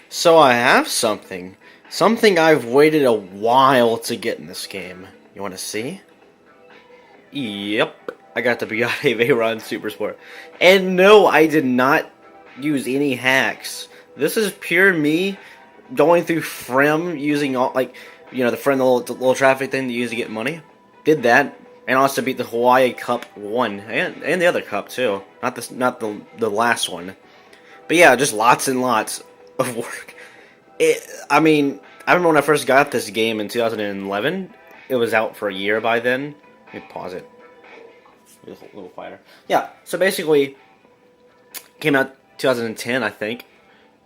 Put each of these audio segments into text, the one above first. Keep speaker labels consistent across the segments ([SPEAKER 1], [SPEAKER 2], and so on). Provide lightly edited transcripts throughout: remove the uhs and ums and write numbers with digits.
[SPEAKER 1] So I have something. Something I've waited a while to get in this game. You want to see? Yep. I got the Bugatti Veyron Super Sport. And no, I did not use any hacks. This is pure me going through Frem using all, like, the Frem, the little traffic thing to use to get money. Did that. And also beat the Hawaii Cup 1. And the other cup, too. Not the last one. But yeah, just lots and lots of work. I mean, I remember when I first got this game in 2011. It was out for a year by then. Let me pause it. A little quieter. Yeah, so basically, came out 2010, I think,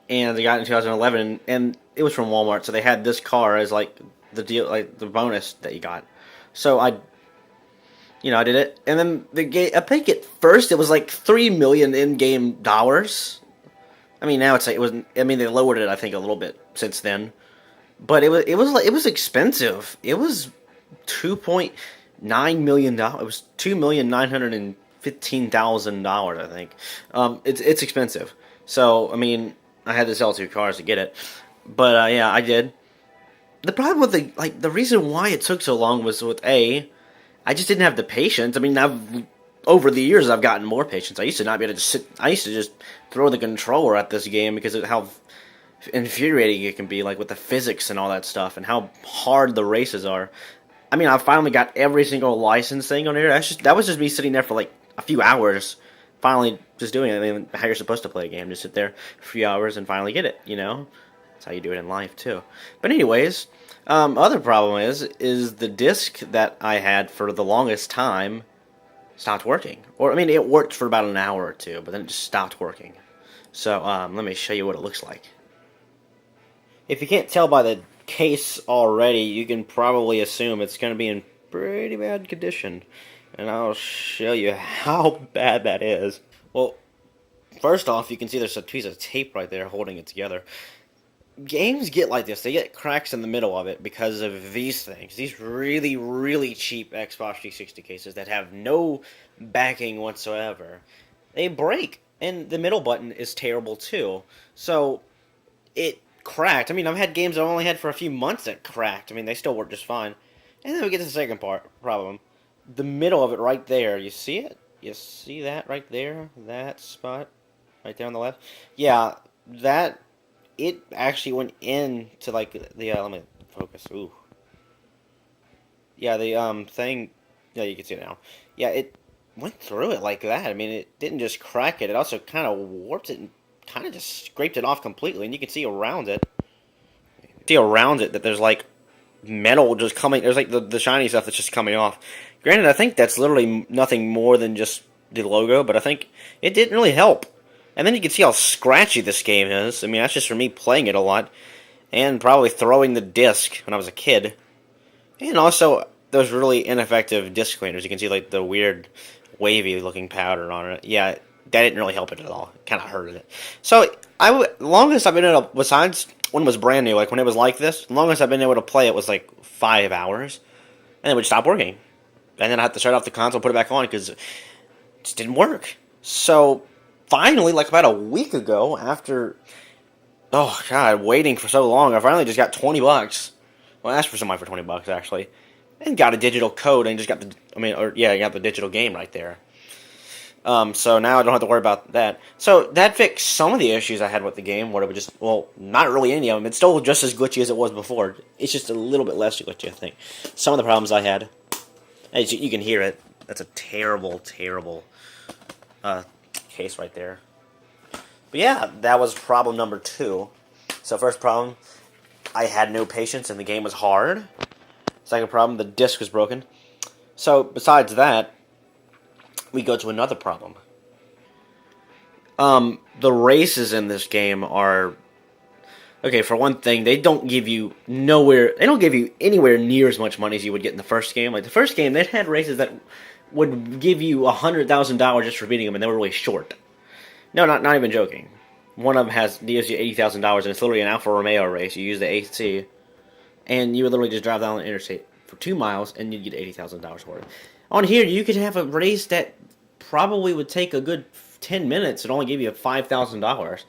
[SPEAKER 1] and they got it in 2011, and it was from Walmart. So they had this car as like the deal, like the bonus that you got. So I did it, and then the game. I think at first it was like 3 million in-game dollars. I mean, now it's like it was. I mean, they lowered it, I think, a little bit since then. But it was expensive. It was $2.9 million. It was $2,915,000, I think. It's expensive. So I mean, I had to sell two cars to get it. But yeah, I did. The problem with the reason why it took so long was with I just didn't have the patience. I mean, over the years I've gotten more patience. I used to not be able to just sit. I used to just throw the controller at this game because of how infuriating it can be, like with the physics and all that stuff, and how hard the races are. I mean, I finally got every single license thing on here. That was just me sitting there for like a few hours, finally just doing it. I mean, how you're supposed to play a game, just sit there for a few hours and finally get it. That's how you do it in life too. But anyways, other problem is the disc that I had for the longest time stopped working. Or I mean, it worked for about an hour or two, but then it just stopped working. So let me show you what it looks like. If you can't tell by the case already, you can probably assume it's going to be in pretty bad condition. And I'll show you how bad that is. Well, first off, you can see there's a piece of tape right there holding it together. Games get like this. They get cracks in the middle of it because of these things. These really, really cheap Xbox 360 cases that have no backing whatsoever. They break. And the middle button is terrible too. So, it cracked. I mean, I've had games I've only had for a few months that cracked. I mean, they still work just fine. And then we get to the second problem. The middle of it right there. You see it? You see that right there? That spot? Right there on the left? Yeah, it actually went into, like, let me focus. Ooh. Yeah, the, thing, yeah, you can see it now. Yeah, it went through it like that. I mean, it didn't just crack it. It also kind of warped it and kind of just scraped it off completely. And you can see around it. That there's, like, metal just coming. There's, like, the shiny stuff that's just coming off. Granted, I think that's literally nothing more than just the logo, but I think it didn't really help. And then you can see how scratchy this game is. I mean, that's just for me playing it a lot. And probably throwing the disc when I was a kid. And also, those really ineffective disc cleaners. You can see, like, the weird wavy-looking powder on it. Yeah, that didn't really help it at all. It kind of hurted it. So, longest I've been able to, besides when it was brand new, like when it was like this, the longest I've been able to play it was, like, 5 hours. And it would stop working. And then I had to shut off the console, put it back on, because it just didn't work. So, finally, like about a week ago, after, oh god, waiting for so long, I finally just got $20. Well, I asked for somebody for $20 actually, and got a digital code and just got got the digital game right there. So now I don't have to worry about that. So that fixed some of the issues I had with the game, where it would just, well, not really any of them. It's still just as glitchy as it was before. It's just a little bit less glitchy, I think. Some of the problems I had, as you can hear it, that's a terrible, terrible case right there. But yeah, that was problem number 2. So first problem, I had no patience and the game was hard. Second problem, the disc was broken. So besides that, we go to another problem. The races in this game are, okay, for one thing, they don't give you anywhere near as much money as you would get in the first game. Like the first game, they had races that would give you $100,000 just for beating them, and they were really short. No, not even joking. One of them gives you $80,000, and it's literally an Alfa Romeo race. You use the AC, and you would literally just drive down the interstate for 2 miles, and you'd get $80,000 for it. On here, you could have a race that probably would take a good 10 minutes and only give you $5,000.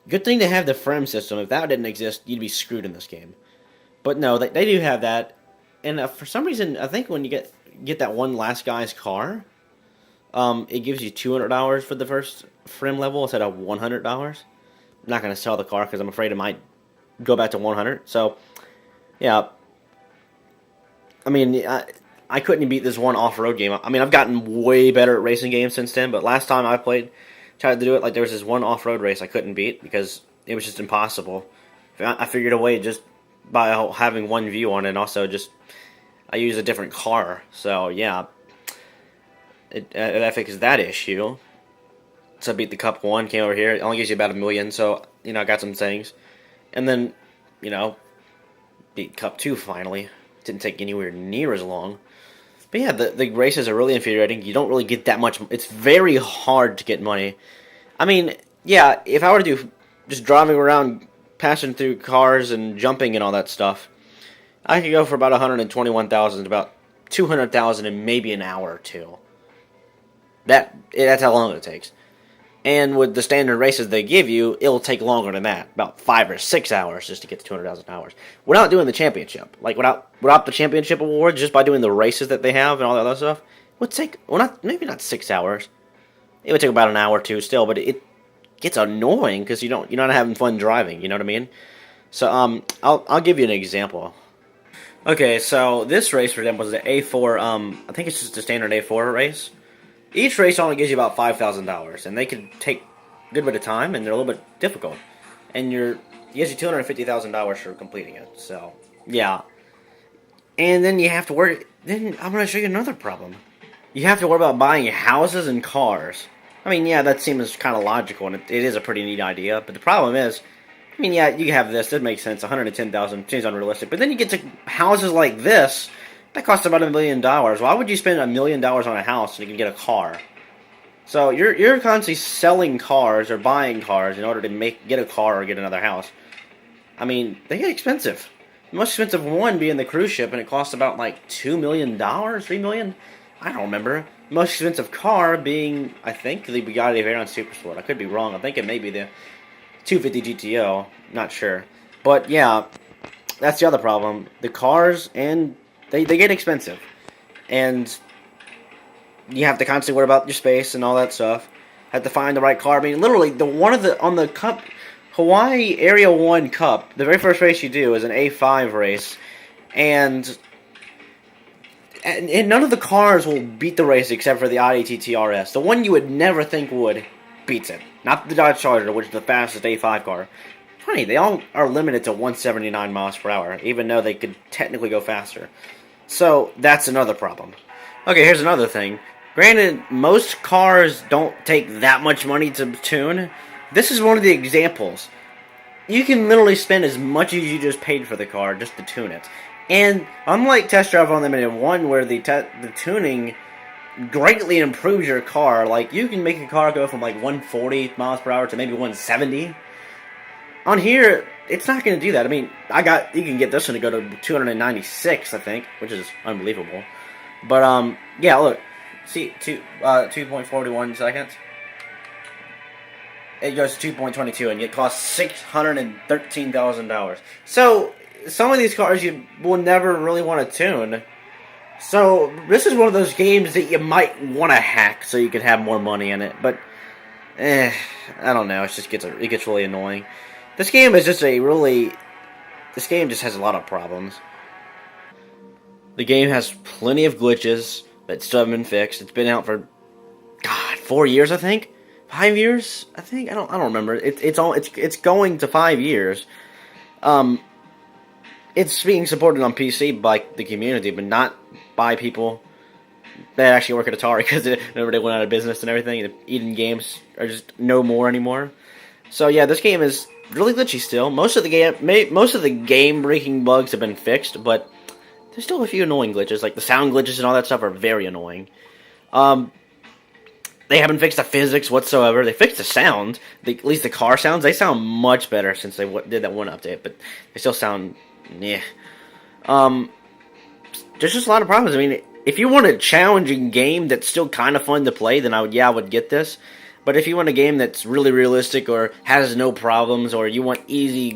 [SPEAKER 1] Good thing to have the frame system. If that didn't exist, you'd be screwed in this game. But no, they do have that. And for some reason, I think when you get that one last guy's car, it gives you $200 for the first frame level instead of $100. I'm not gonna sell the car because I'm afraid it might go back to 100. So yeah, I mean, I couldn't beat this one off-road game. I mean, I've gotten way better at racing games since then, but last time I played, tried to do it, like there was this one off-road race I couldn't beat because it was just impossible. I figured a way just by having one view on it, and also just I use a different car. So yeah, that fixes that issue. So I beat the Cup 1, came over here. It only gives you about 1 million, so I got some things, and then you know beat Cup 2 finally. Didn't take anywhere near as long. But yeah, the races are really infuriating. You don't really get that much. It's very hard to get money. I mean, yeah, if I were to do just driving around, passing through cars and jumping and all that stuff, I could go for about 121,000 to about 200,000 in maybe an hour or two. That's how long it takes. And with the standard races they give you, it'll take longer than that, about 5 or 6 hours just to get to 200,000 hours. Without doing the championship, like without the championship awards, just by doing the races that they have and all that other stuff, it would take maybe not 6 hours. It would take about an hour or two still, but it gets annoying because you're not having fun driving. You know what I mean? So I'll give you an example. Okay, so this race for them was the A4. I think it's just a standard A4 race. Each race only gives you about $5,000, and they can take a good bit of time, and they're a little bit difficult. And it gives you $250,000 for completing it. So yeah, and then you have to worry. Then I'm going to show you another problem. You have to worry about buying houses and cars. I mean, yeah, that seems kind of logical, and it is a pretty neat idea. But the problem is, I mean, yeah, you have this. That makes sense. 110,000 seems unrealistic. But then you get to houses like this. That costs about $1 million. Why would you spend $1 million on a house and you can get a car? So you're constantly selling cars or buying cars in order to get a car or get another house. I mean, they get expensive. The most expensive one being the cruise ship, and it costs about like $2 million, $3 million. I don't remember. The most expensive car being, I think, the Bugatti Veyron Supersport. I could be wrong. I think it may be the 250 GTO. Not sure, but yeah, that's the other problem. The cars and they get expensive, and you have to constantly worry about your space and all that stuff. Have to find the right car. I mean, literally, on the Cup, Hawaii Area 1 Cup, the very first race you do is an A5 race, and none of the cars will beat the race except for the Audi TT RS. The one you would never think would beats it. Not the Dodge Charger, which is the fastest A5 car. Funny, they all are limited to 179 miles per hour, even though they could technically go faster. So, that's another problem. Okay, here's another thing. Granted, most cars don't take that much money to tune. This is one of the examples. You can literally spend as much as you just paid for the car just to tune it. And unlike Test Drive Unlimited 1, where the tuning greatly improves your car, like, you can make a car go from like 140 miles per hour to maybe 170. On here, it's not going to do that. I mean, you can get this one to go to 296, I think, which is unbelievable. But, yeah, look. See, 2.41 seconds. It goes to 2.22, and it costs $613,000. So, some of these cars you will never really want to tune. So, this is one of those games that you might want to hack so you can have more money in it. But, I don't know. It gets really annoying. This game is just this game just has a lot of problems. The game has plenty of glitches that still haven't been fixed. It's been out for, 4 years, I think? 5 years, I think? I don't remember. It's going to 5 years. It's being supported on PC by the community, but not by people that actually work at Atari, because remember they went out of business and everything. Eden Games are just no more anymore. So yeah, this game is really glitchy still. Most of the game breaking bugs have been fixed, but there's still a few annoying glitches, like the sound glitches and all that stuff are very annoying. They haven't fixed the physics whatsoever. They fixed the sound, at least the car sounds. They sound much better since they did that one update, but they still sound, yeah. There's just a lot of problems. I mean, if you want a challenging game that's still kind of fun to play, then I would get this. But if you want a game that's really realistic or has no problems, or you want easy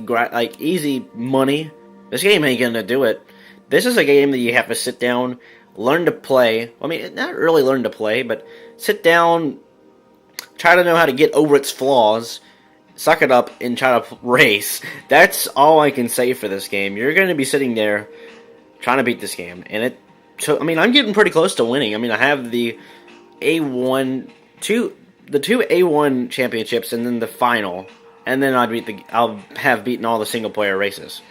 [SPEAKER 1] money, this game ain't gonna do it. This is a game that you have to sit down, learn to play. I mean, not really learn to play, but sit down, try to know how to get over its flaws, suck it up, and try to race. That's all I can say for this game. You're going to be sitting there trying to beat this game, and I mean, I'm getting pretty close to winning. I mean, I have the A1, the two A1 championships, and then the final, and then I'll have beaten all the single player races.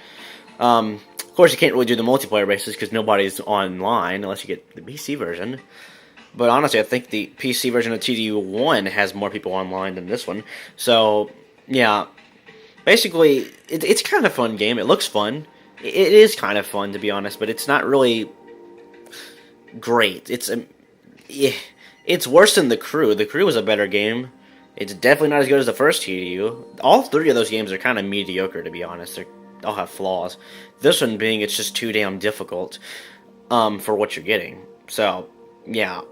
[SPEAKER 1] Of course, you can't really do the multiplayer races because nobody's online unless you get the PC version. But honestly, I think the PC version of TDU1 has more people online than this one. So, yeah. Basically, it's kind of a fun game. It looks fun. It is kind of fun, to be honest, but it's not really great. It's worse than The Crew. The Crew was a better game. It's definitely not as good as the first TDU. All three of those games are kind of mediocre, to be honest. They all have flaws. This one being, it's just too damn difficult for what you're getting. So, yeah.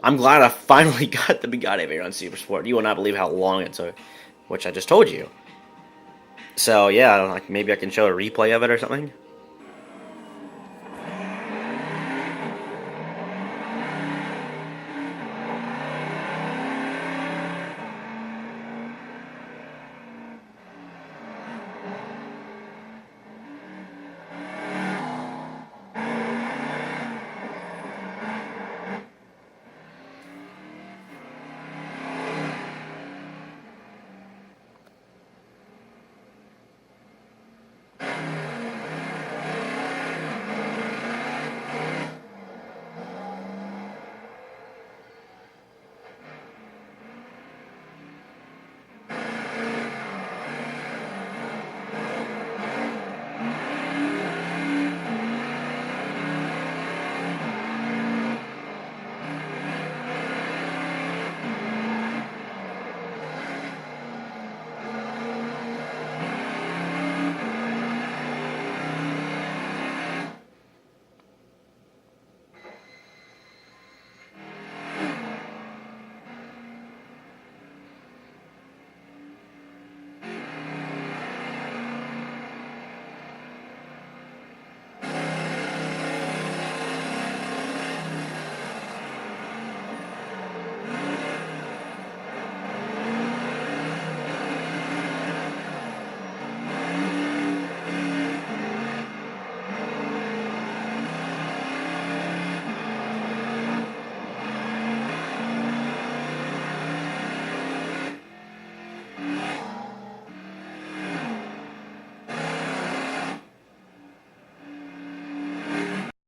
[SPEAKER 1] I'm glad I finally got the Bugatti Veyron on Super Sport. You will not believe how long it took, which I just told you. So, yeah, like maybe I can show a replay of it or something.